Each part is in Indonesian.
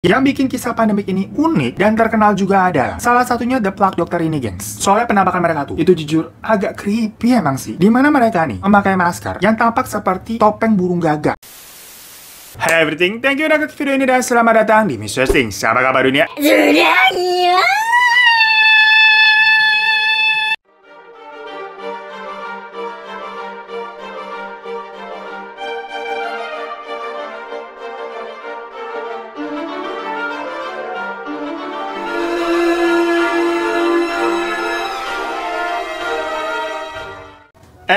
Yang bikin kisah pandemik ini unik dan terkenal juga adalah salah satunya The Plague Doctor ini, gengs. Soalnya penampakan mereka tuh, itu jujur agak creepy emang sih. Dimana mereka nih memakai masker yang tampak seperti topeng burung gagak. Hey everything, thank you udah klik video ini dan selamat datang di Mr. Things. Apa kabar dunia?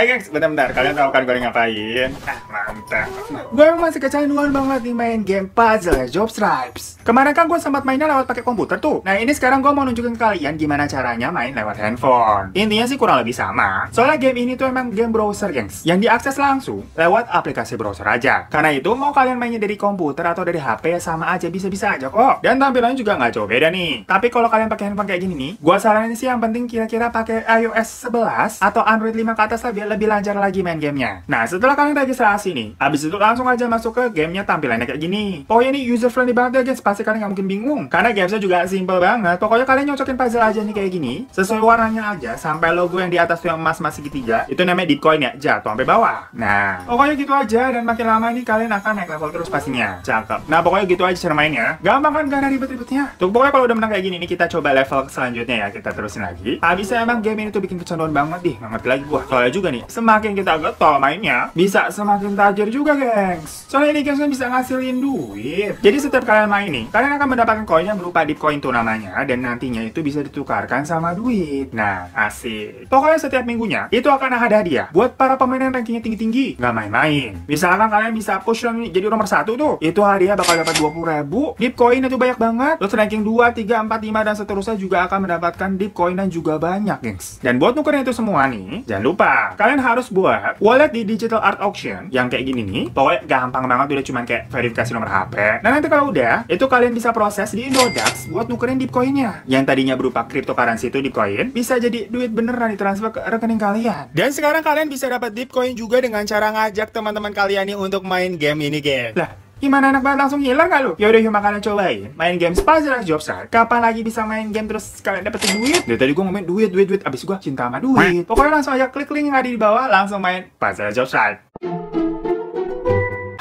Gengs, bentar-bentar, kalian tahu kan gue ngapain? Mantap. Gue masih kecanduan banget nih main game puzzle Job Stripes. Kemarin kan gue sempat mainnya lewat pakai komputer tuh. Nah ini sekarang gue mau nunjukin ke kalian gimana caranya main lewat handphone. Intinya sih kurang lebih sama. Soalnya game ini tuh emang game browser, gengs, yang diakses langsung lewat aplikasi browser aja. Karena itu mau kalian mainnya dari komputer atau dari HP sama aja, bisa-bisa aja kok. Dan tampilannya juga nggak jauh beda nih. Tapi kalau kalian pakai handphone kayak gini nih, gue saranin sih yang penting kira-kira pakai iOS 11 atau Android 5 ke atas lah, biar lebih lancar lagi main gamenya. Nah setelah kalian registrasi nih, abis itu langsung aja masuk ke gamenya, tampilannya kayak gini. Pokoknya ini user friendly banget ya guys, pasti kalian nggak mungkin bingung karena gamesnya juga simple banget. Pokoknya kalian nyocokin puzzle aja nih kayak gini, sesuai warnanya aja, sampai logo yang di atas tuh yang emas segitiga itu namanya Bitcoin ya, jatuh sampai bawah. Nah pokoknya gitu aja, dan makin lama nih kalian akan naik level terus pastinya. Cakep. Nah pokoknya gitu aja cara mainnya, gampang kan, gak ada ribet-ribetnya tuh. Pokoknya kalau udah menang kayak gini nih, kita coba level selanjutnya ya, kita terusin lagi. Habisnya emang game ini tuh bikin kecanduan banget nih, ngerti lagi gua. Soalnya juga nih, semakin kita getol mainnya, bisa semakin tajir juga, gengs. Soalnya ini gamesnya bisa ngasilin duit. Jadi setiap kalian main nih, kalian akan mendapatkan koin yang berupa Dipcoin tuh namanya, dan nantinya itu bisa ditukarkan sama duit. Nah, asik. Pokoknya setiap minggunya itu akan ada hadiah buat para pemain yang rankingnya tinggi-tinggi. Nggak main-main. Misalkan kalian bisa push yang jadi nomor 1 tuh, itu hadiah bakal dapat 20.000 Dipcoin, itu banyak banget. Terus ranking 2, 3, 4, 5 dan seterusnya juga akan mendapatkan Dipcoin dan juga banyak, gengs. Dan buat nukerin itu semua nih, jangan lupa kalian harus buat wallet di Digital Art Auction yang kayak gini nih. Pokoknya gampang banget, udah cuman kayak verifikasi nomor HP. Nah nanti kalau udah, itu kalian bisa proses di Indodax buat nukerin Dipcoinnya. Yang tadinya berupa cryptocurrency itu Dipcoin bisa jadi duit beneran ditransfer ke rekening kalian. Dan sekarang kalian bisa dapat Dipcoin juga dengan cara ngajak teman-teman kalian nih untuk main game ini, guys. Lah, gimana, enak banget langsung hilang gak lu? Yaudah yuk makanya cobain main game puzzle Job Stripes. Kapan lagi bisa main game terus kalian dapetin duit? Dari tadi gue ngomongin duit, abis gue cinta sama duit. Pokoknya langsung aja klik link yang ada di bawah, langsung main puzzle Job Stripes.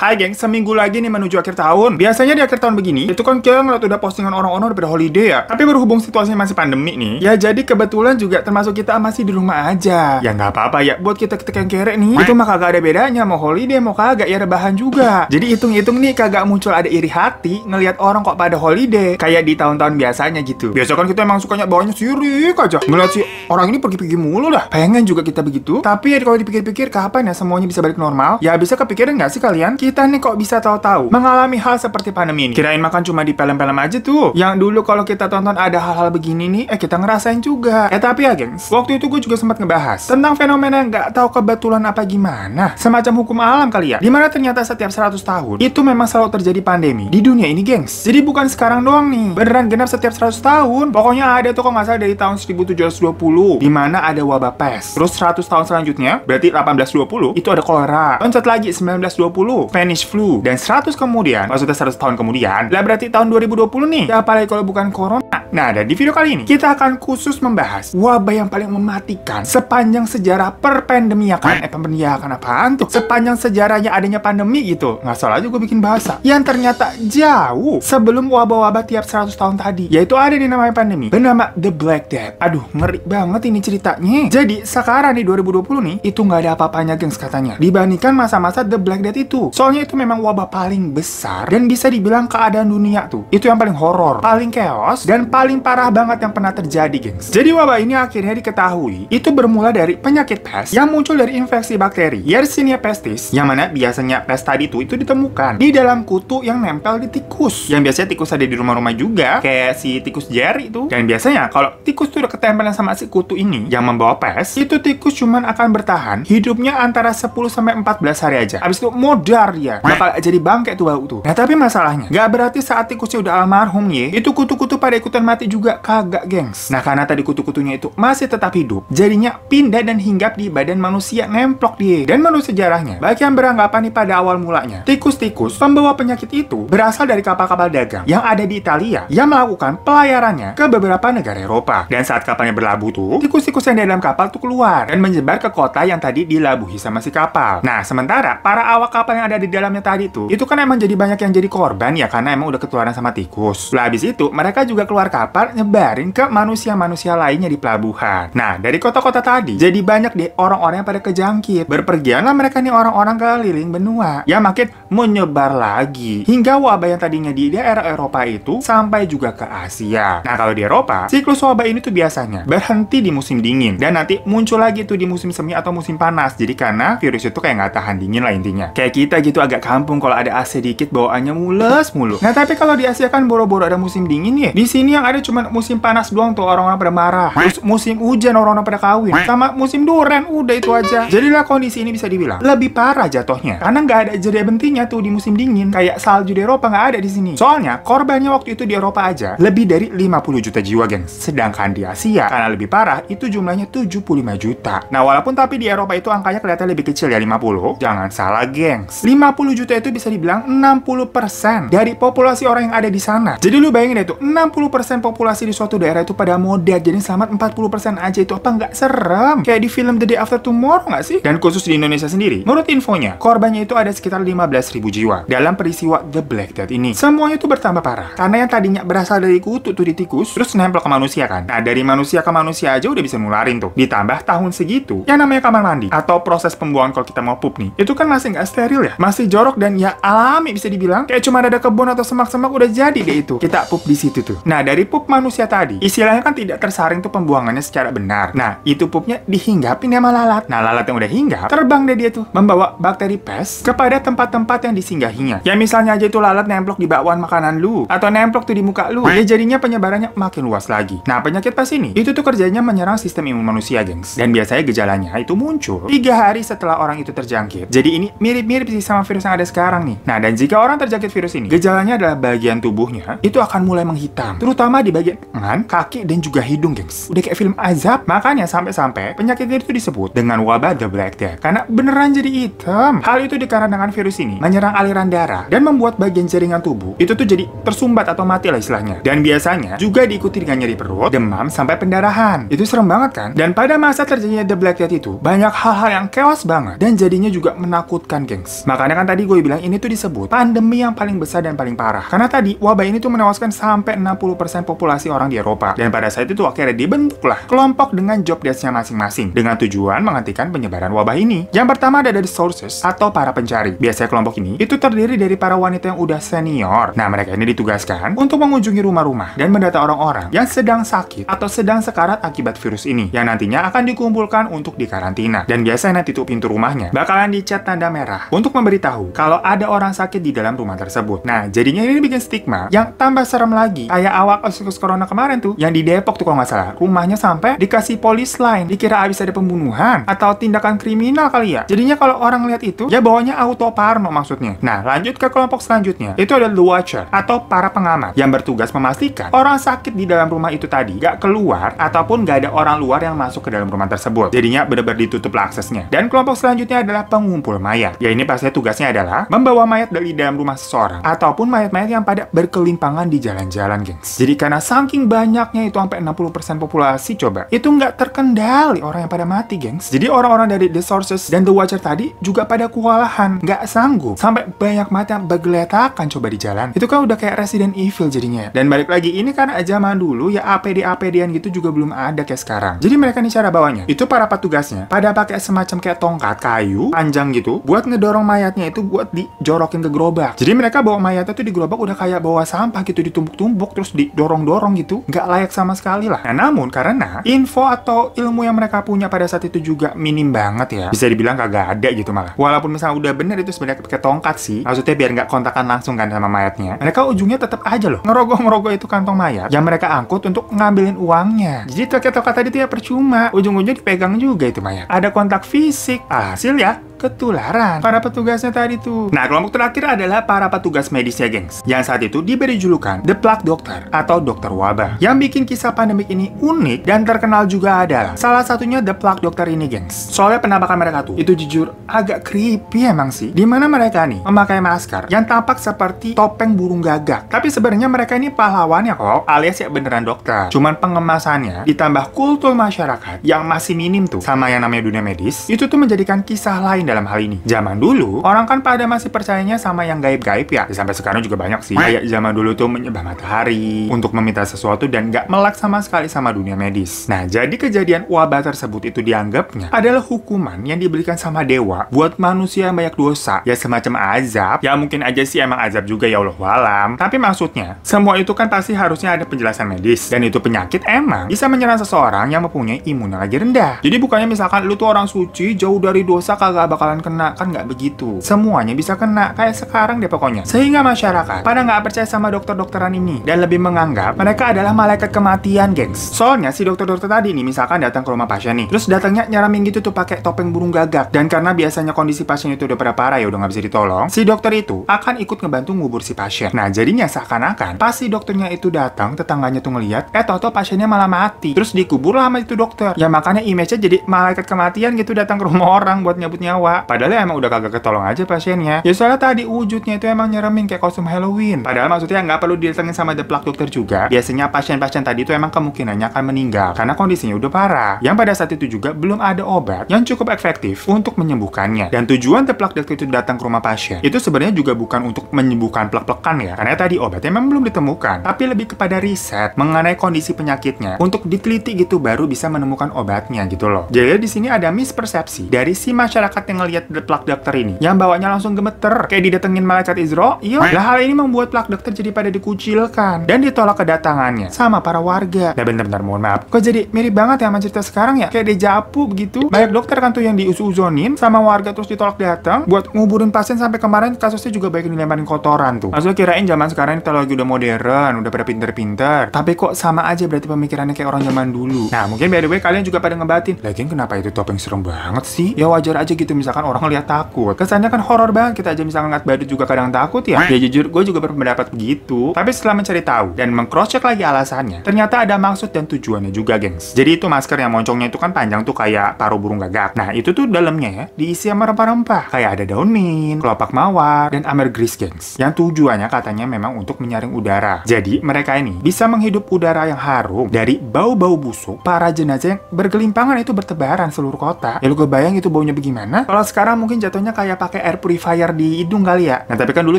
Hai geng, seminggu lagi nih menuju akhir tahun. Biasanya di akhir tahun begini, itu kan kita ngeliat udah postingan orang-orang udah pada holiday ya. Tapi berhubung situasinya masih pandemi nih, ya jadi kebetulan juga termasuk kita masih di rumah aja. Ya nggak apa-apa ya, buat kita yang kere nih, itu mah kagak ada bedanya, mau holiday mau kagak, ya rebahan juga. Jadi hitung-hitung nih kagak muncul ada iri hati ngelihat orang kok pada holiday kayak di tahun-tahun biasanya gitu. Biasa kan kita emang sukanya bawanya sirik aja, ngeliat si orang ini pergi-pergi mulu lah. Pengen juga kita begitu, tapi ya kalau dipikir-pikir kapan ya semuanya bisa balik normal? Ya bisa kepikiran nggak sih kalian? Kita nih kok bisa tahu-tahu mengalami hal seperti pandemi ini. Kirain makan cuma di film-film aja tuh, yang dulu kalau kita tonton ada hal-hal begini nih, kita ngerasain juga. Tapi ya gengs, waktu itu gue juga sempat ngebahas tentang fenomena yang nggak tahu kebetulan apa gimana, semacam hukum alam kali ya, dimana ternyata setiap 100 tahun itu memang selalu terjadi pandemi di dunia ini, gengs. Jadi bukan sekarang doang nih, beneran genap setiap 100 tahun. Pokoknya ada tuh kalau nggak salah dari tahun 1720 dimana ada wabah pes. Terus 100 tahun selanjutnya berarti 1820 itu ada kolera. Loncat lagi 1920 Spanish flu. Dan 100 kemudian, maksudnya 100 tahun kemudian, lah berarti tahun 2020 nih. Ya apalagi kalau bukan corona. Nah, dan di video kali ini kita akan khusus membahas wabah yang paling mematikan sepanjang sejarah perpandemiakan. Pandemiakan apaan tuh? Sepanjang sejarahnya adanya pandemi gitu. Nggak salah aja gue bikin bahasa. Yang ternyata jauh sebelum wabah-wabah tiap 100 tahun tadi. Yaitu ada di namanya pandemi bernama The Black Death. Aduh, ngeri banget ini ceritanya. Jadi sekarang di 2020 nih, itu nggak ada apa-apanya, gengs, katanya, dibandingkan masa-masa The Black Death itu. Soalnya itu memang wabah paling besar dan bisa dibilang keadaan dunia tuh itu yang paling horor, paling chaos, dan paling parah banget yang pernah terjadi, gengs. Jadi wabah ini akhirnya diketahui itu bermula dari penyakit pes yang muncul dari infeksi bakteri Yersinia pestis, yang mana biasanya pes tadi tuh itu ditemukan di dalam kutu yang nempel di tikus. Yang biasanya tikus ada di rumah-rumah juga, kayak si tikus Jerry tuh. Dan biasanya kalau tikus tuh udah ketempelan sama si kutu ini yang membawa pes, itu tikus cuman akan bertahan hidupnya antara 10-14 hari aja. Abis itu modar dia, bakal jadi bangke tuh bau tuh. Nah tapi masalahnya, nggak berarti saat tikusnya udah almarhum ya, itu kutu-kutu pada ikutan mati juga kagak, gengs. Nah, karena tadi kutu-kutunya itu masih tetap hidup, jadinya pindah dan hinggap di badan manusia, nemplok dia. Dan menurut sejarahnya, bagi yang beranggapan nih pada awal mulanya, tikus-tikus pembawa penyakit itu berasal dari kapal-kapal dagang yang ada di Italia yang melakukan pelayarannya ke beberapa negara Eropa. Dan saat kapalnya berlabuh tuh, tikus-tikus yang di dalam kapal tuh keluar dan menyebar ke kota yang tadi dilabuhi sama si kapal. Nah, sementara para awak kapal yang ada di dalamnya tadi tuh, itu kan emang jadi banyak yang jadi korban ya, karena emang udah ketularan sama tikus. Lah habis itu, mereka juga keluar kapal nyebarin ke manusia-manusia lainnya di pelabuhan. Nah, dari kota-kota tadi, jadi banyak deh orang-orang yang pada kejangkit. Berpergianlah mereka nih orang-orang keliling benua, yang makin menyebar lagi. Hingga wabah yang tadinya di daerah Eropa itu, sampai juga ke Asia. Nah, kalau di Eropa, siklus wabah ini tuh biasanya berhenti di musim dingin, dan nanti muncul lagi tuh di musim semi atau musim panas. Jadi karena virus itu kayak nggak tahan dingin lah intinya. Kayak kita gitu agak kampung, kalau ada AC dikit bawaannya mules mulu. Nah, tapi kalau di Asia kan boro-boro ada musim dingin ya. Di sini yang ada cuma musim panas doang tuh, orang-orang pada marah. Terus musim hujan orang-orang pada kawin. Sama musim duren, udah itu aja. Jadilah kondisi ini bisa dibilang lebih parah jatuhnya. Karena nggak ada jeda bentinya tuh di musim dingin. Kayak salju di Eropa nggak ada di sini. Soalnya korbannya waktu itu di Eropa aja lebih dari 50 juta jiwa, gengs. Sedangkan di Asia, karena lebih parah, itu jumlahnya 75 juta. Nah, walaupun tapi di Eropa itu angkanya kelihatan lebih kecil ya, 50. Jangan salah, gengs. 50 juta itu bisa dibilang 60% dari populasi orang yang ada di sana. Jadi lu bayangin deh tuh, 60% populasi di suatu daerah itu pada modal, jadi selamat 40% aja. Itu apa nggak serem? Kayak di film The Day After Tomorrow nggak sih? Dan khusus di Indonesia sendiri, menurut infonya, korbannya itu ada sekitar 15.000 jiwa dalam peristiwa The Black Death ini. Semuanya itu bertambah parah, karena yang tadinya berasal dari kutu tuh di tikus, terus nempel ke manusia kan. Nah, dari manusia ke manusia aja udah bisa nularin tuh. Ditambah tahun segitu, yang namanya kamar mandi, atau proses pembuangan kalau kita mau pup nih, itu kan masih nggak steril ya, masih jorok dan ya alami bisa dibilang. Kayak cuma ada kebun atau semak-semak udah jadi deh itu. Kita pup di situ tuh. Nah, dari pup manusia tadi, istilahnya kan tidak tersaring tuh pembuangannya secara benar. Nah, itu pupnya dihinggapin sama lalat. Nah, lalat yang udah hinggap, terbang deh dia tuh, membawa bakteri pes kepada tempat-tempat yang disinggahinya. Ya misalnya aja itu lalat nemplok di bakwan makanan lu, atau nemplok tuh di muka lu, ya jadinya penyebarannya makin luas lagi. Nah, penyakit pes ini, itu tuh kerjanya menyerang sistem imun manusia, gengs. Dan biasanya gejalanya itu muncul 3 hari setelah orang itu terjangkit. Jadi ini mirip-mirip sih sama virus yang ada sekarang nih. Nah, dan jika orang terjangkit virus ini, gejalanya adalah bagian tubuhnya itu akan mulai menghitam, terutama di bagian tangan, kaki, dan juga hidung, gengs. Udah kayak film azab. Makanya sampai-sampai penyakit itu disebut dengan wabah The Black Death, karena beneran jadi hitam. Hal itu dikarenakan virus ini menyerang aliran darah dan membuat bagian jaringan tubuh itu tuh jadi tersumbat atau mati lah istilahnya. Dan biasanya juga diikuti dengan nyeri perut, demam, sampai pendarahan. Itu serem banget kan? Dan pada masa terjadinya The Black Death itu, banyak hal-hal yang chaos banget dan jadinya juga menakutkan, gengs. Makanya kan tadi gue bilang ini tuh disebut pandemi yang paling besar dan paling parah. Karena tadi wabah ini tuh menewaskan sampai 60% populasi orang di Eropa. Dan pada saat itu akhirnya dibentuklah kelompok dengan job desk-nya masing-masing dengan tujuan menghentikan penyebaran wabah ini. Yang pertama ada dari sources atau para pencari. Biasanya kelompok ini itu terdiri dari para wanita yang udah senior. Nah, mereka ini ditugaskan untuk mengunjungi rumah-rumah dan mendata orang-orang yang sedang sakit atau sedang sekarat akibat virus ini, yang nantinya akan dikumpulkan untuk dikarantina. Dan biasanya nanti tuh pintu rumahnya bakalan dicat tanda merah untuk memberitahu kalau ada orang sakit di dalam rumah tersebut. Nah, jadinya ini bikin stigma yang tambah serem lagi. Kayak awal kasus corona kemarin tuh, yang di Depok tuh kalau nggak salah, rumahnya sampai dikasih polis line, dikira abis ada pembunuhan atau tindakan kriminal kali ya. Jadinya kalau orang lihat itu, ya bawanya auto parno maksudnya. Nah, lanjut ke kelompok selanjutnya, itu ada the watcher atau para pengamat yang bertugas memastikan orang sakit di dalam rumah itu tadi gak keluar ataupun gak ada orang luar yang masuk ke dalam rumah tersebut. Jadinya benar-benar ditutup aksesnya. Dan kelompok selanjutnya adalah pengumpul mayat. Ya ini pasti tugasnya adalah membawa mayat dari dalam rumah seseorang ataupun mayat-mayat yang pada berkelimpangan di jalan-jalan, gengs. Jadi karena saking banyaknya itu sampai 60% populasi coba, itu nggak terkendali orang yang pada mati, gengs. Jadi orang-orang dari The Sources dan The Watcher tadi juga pada kewalahan, nggak sanggup, sampai banyak mati yang bergeletakan coba di jalan. Itu kan udah kayak Resident Evil jadinya. Dan balik lagi, ini karena zaman dulu ya APD-APD-an gitu juga belum ada kayak sekarang. Jadi mereka nih cara bawanya, itu para petugasnya pada pakai semacam kayak tongkat kayu panjang gitu buat ngedorong mayatnya itu buat dijorokin ke gerobak. Jadi mereka bawa mayatnya tuh di gerobak udah kayak bawa sampah gitu, ditumpuk-tumpuk terus didorong-dorong gitu, nggak layak sama sekali lah. Nah, namun karena info atau ilmu yang mereka punya pada saat itu juga minim banget ya, bisa dibilang kagak ada gitu malah. Walaupun misalnya udah bener itu sebenarnya pakai tongkat sih, maksudnya biar nggak kontakan langsung kan sama mayatnya, mereka ujungnya tetap aja loh ngerogoh-ngerogoh itu kantong mayat yang mereka angkut untuk ngambilin uangnya. Jadi tongkat tadi tuh ya percuma, ujung-ujungnya dipegang juga itu mayat. Ada kontak fisik. Hasil ya ketularan para petugasnya tadi tuh. Nah, kelompok terakhir adalah para petugas medisnya, gengs, yang saat itu diberi julukan The Plague Doctor atau dokter wabah. Yang bikin kisah pandemik ini unik dan terkenal juga adalah salah satunya The Plague Doctor ini, gengs. Soalnya penampakan mereka tuh itu jujur agak creepy emang sih. Dimana mereka nih memakai masker yang tampak seperti topeng burung gagak. Tapi sebenarnya mereka ini pahlawannya kok, alias ya beneran dokter. Cuman pengemasannya ditambah kultur masyarakat yang masih minim tuh sama yang namanya dunia medis, itu tuh menjadikan kisah lain dalam hal ini. Zaman dulu, orang kan pada masih percayanya sama yang gaib-gaib ya. Sampai sekarang juga banyak sih. Kayak zaman dulu tuh menyembah matahari untuk meminta sesuatu dan nggak melek sama sekali sama dunia medis. Nah, jadi kejadian wabah tersebut itu dianggapnya adalah hukuman yang diberikan sama dewa buat manusia yang banyak dosa. Ya semacam azab. Ya mungkin aja sih emang azab juga ya Allah walam. Tapi maksudnya, semua itu kan pasti harusnya ada penjelasan medis. Dan itu penyakit emang bisa menyerang seseorang yang mempunyai imun yang lagi rendah. Jadi bukannya misalkan lu tuh orang suci, jauh dari dosa kagak bakalan kena. Kan nggak begitu. Semuanya bisa kena. Kayak sekarang deh pokoknya. Sehingga masyarakat pada nggak percaya sama dokter-dokteran ini. Dan lebih menganggap mereka adalah malaikat kematian, gengs. Soalnya si dokter-dokter tadi nih misalkan datang ke rumah pasien nih. Terus datangnya nyaramin gitu tuh pakai topeng burung gagak. Dan karena biasanya kondisi pasien itu udah pada parah ya udah nggak bisa ditolong. Si dokter itu akan ikut ngebantu ngubur si pasien. Nah jadinya seakan-akan pas si dokternya itu datang, tetangganya tuh ngeliat, tau-tau pasiennya malah mati. Terus dikubur lah sama itu dokter. Ya makanya image-nya jadi malaikat kematian gitu datang ke rumah orang buat nyabut nyawa. Padahal emang udah kagak ketolong aja pasiennya. Ya soalnya tadi wujudnya itu emang nyeremin kayak kostum Halloween. Padahal maksudnya nggak perlu didatengin sama The Plague Doctor juga. Biasanya pasien-pasien tadi itu emang kemungkinannya akan meninggal karena kondisinya udah parah. Yang pada saat itu juga belum ada obat yang cukup efektif untuk menyembuhkannya. Dan tujuan The Plague Doctor itu datang ke rumah pasien itu sebenarnya juga bukan untuk menyembuhkan plek-plekan ya. Karena tadi obatnya memang belum ditemukan, tapi lebih kepada riset mengenai kondisi penyakitnya untuk diteliti gitu baru bisa menemukan obatnya gitu loh. Jadi di sini ada mispersepsi dari si masyarakat yang ngelihat The Plague Doctor ini yang bawanya langsung gemeter kayak didatengin malaikat Israel. Lah hal ini membuat Plague Doctor jadi pada dikucilkan dan ditolak kedatangannya sama para warga. Nah bentar-bentar mohon maaf, kok jadi mirip banget ya sama cerita sekarang ya? Kayak dejavu begitu. Banyak dokter kan tuh yang diuzonin sama warga terus ditolak datang buat nguburin pasien. Sampai kemarin kasusnya juga banyak dilemparin kotoran tuh. Maksudnya kirain zaman sekarang kita lagi udah modern, udah pada pinter-pinter, tapi kok sama aja berarti pemikirannya kayak orang zaman dulu. Nah mungkin by the way kalian juga pada ngebatin, lagian kenapa itu topeng serem banget sih? Ya wajar aja gitu misalkan orang ngeliat takut. Kesannya kan horor banget, kita aja misalkan ngeliat badut juga kadang takut ya. Ya jujur gue juga berpendapat begitu. Tapi setelah mencari tahu dan meng-cross check lagi alasannya, ternyata ada maksud dan tujuannya juga, gengs. Jadi itu masker yang moncongnya itu kan panjang tuh kayak paruh burung gagak. Nah itu tuh dalamnya ya diisi sama rempah-rempah kayak ada daun mint, kelopak mawar, dan ambergris, gengs. Yang tujuannya katanya memang untuk menyaring udara. Jadi mereka ini bisa menghidup udara yang harum dari bau-bau busuk para jenazah yang bergelimpangan itu bertebaran seluruh kota. Ya lu kebayang itu baunya bagaimana? Kalau sekarang mungkin jatuhnya kayak pakai air purifier di hidung kali ya. Nah tapi kan dulu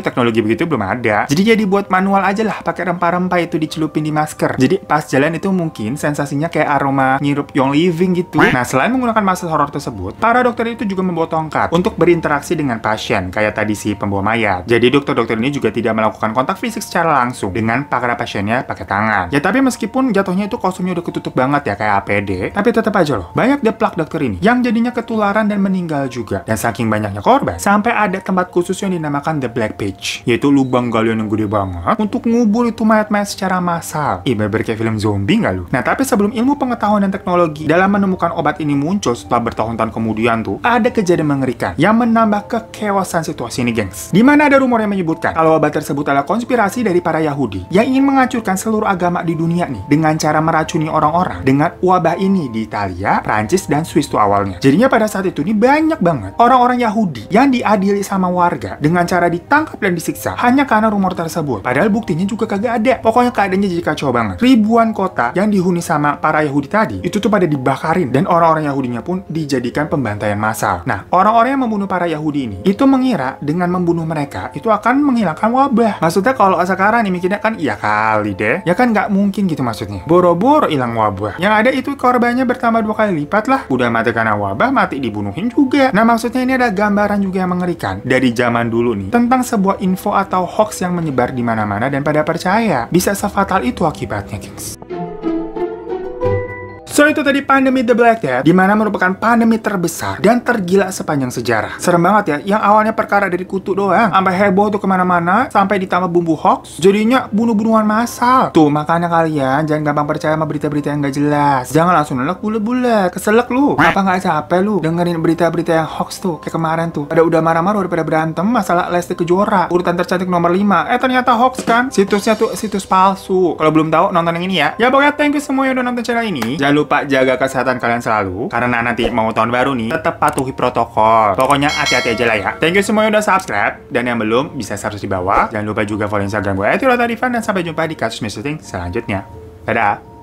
teknologi begitu belum ada. Jadi buat manual aja lah pakai rempah-rempah itu dicelupin di masker. Jadi pas jalan itu mungkin sensasinya kayak aroma ngirup Young Living gitu. Nah selain menggunakan masker horor tersebut, para dokter itu juga membawa tongkat untuk berinteraksi dengan pasien kayak tadi si pembawa mayat. Jadi dokter-dokter ini juga tidak melakukan kontak fisik secara langsung dengan para pasiennya pakai tangan. Ya tapi meskipun jatuhnya itu kostumnya udah ketutup banget ya kayak APD, tapi tetap aja loh banyak The Plague Doctor ini yang jadinya ketularan dan meninggal juga. Dan saking banyaknya korban, sampai ada tempat khusus yang dinamakan The Black Page, yaitu lubang galian yang gede banget untuk ngubur itu mayat-mayat secara massal. Ibarat kayak film zombie nggak lu? Nah tapi sebelum ilmu pengetahuan dan teknologi dalam menemukan obat ini muncul setelah bertahun-tahun kemudian tuh, ada kejadian mengerikan yang menambah kekewasan situasi ini, gengs. Dimana ada rumor yang menyebutkan kalau obat tersebut adalah konspirasi dari para Yahudi yang ingin menghancurkan seluruh agama di dunia nih dengan cara meracuni orang-orang dengan wabah ini di Italia, Prancis, dan Swiss tuh awalnya. Jadinya pada saat itu nih banyak banget orang-orang Yahudi yang diadili sama warga dengan cara ditangkap dan disiksa hanya karena rumor tersebut. Padahal buktinya juga kagak ada. Pokoknya keadaannya jadi kacau banget. Ribuan kota yang dihuni sama para Yahudi tadi itu tuh pada dibakarin dan orang-orang Yahudinya pun dijadikan pembantaian massal. Nah, orang-orang yang membunuh para Yahudi ini itu mengira dengan membunuh mereka itu akan menghilangkan wabah. Maksudnya kalau sekarang nih mikirnya kan iya kali deh. Ya kan nggak mungkin gitu maksudnya. Boro-boro hilang wabah. Yang ada itu korbannya bertambah 2 kali lipat lah. Udah mati karena wabah, mati dibunuhin juga. Nah, maksudnya ini ada gambaran juga yang mengerikan dari zaman dulu nih tentang sebuah info atau hoax yang menyebar di mana-mana dan pada percaya. Bisa sefatal itu akibatnya, gengs. So itu tadi pandemi The Black Death, dimana merupakan pandemi terbesar dan tergila sepanjang sejarah. Serem banget ya, yang awalnya perkara dari kutu doang, sampai heboh tuh kemana-mana, sampai ditambah bumbu hoax, jadinya bunuh-bunuhan massal. Tuh, makanya kalian jangan gampang percaya sama berita-berita yang gak jelas. Jangan langsung nelek bulet-bulet, keselek lu. Apa gak capek lu dengerin berita-berita yang hoax tuh, kayak kemarin tuh. Ada udah marah-marah daripada berantem masalah Lesti Kejora, urutan tercantik nomor 5. Ternyata hoax kan? Situsnya tuh situs palsu. Kalau belum tahu, nonton yang ini ya. Ya pokoknya thank you semua yang udah nonton channel ini. Jangan lupa jaga kesehatan kalian selalu, karena nanti mau tahun baru nih, tetap patuhi protokol. Pokoknya hati-hati aja lah ya. Thank you semua yang udah subscribe, dan yang belum bisa subscribe di bawah. Jangan lupa juga follow Instagram gue @tirotadivan, dan sampai jumpa di kasus messaging selanjutnya. Dadah.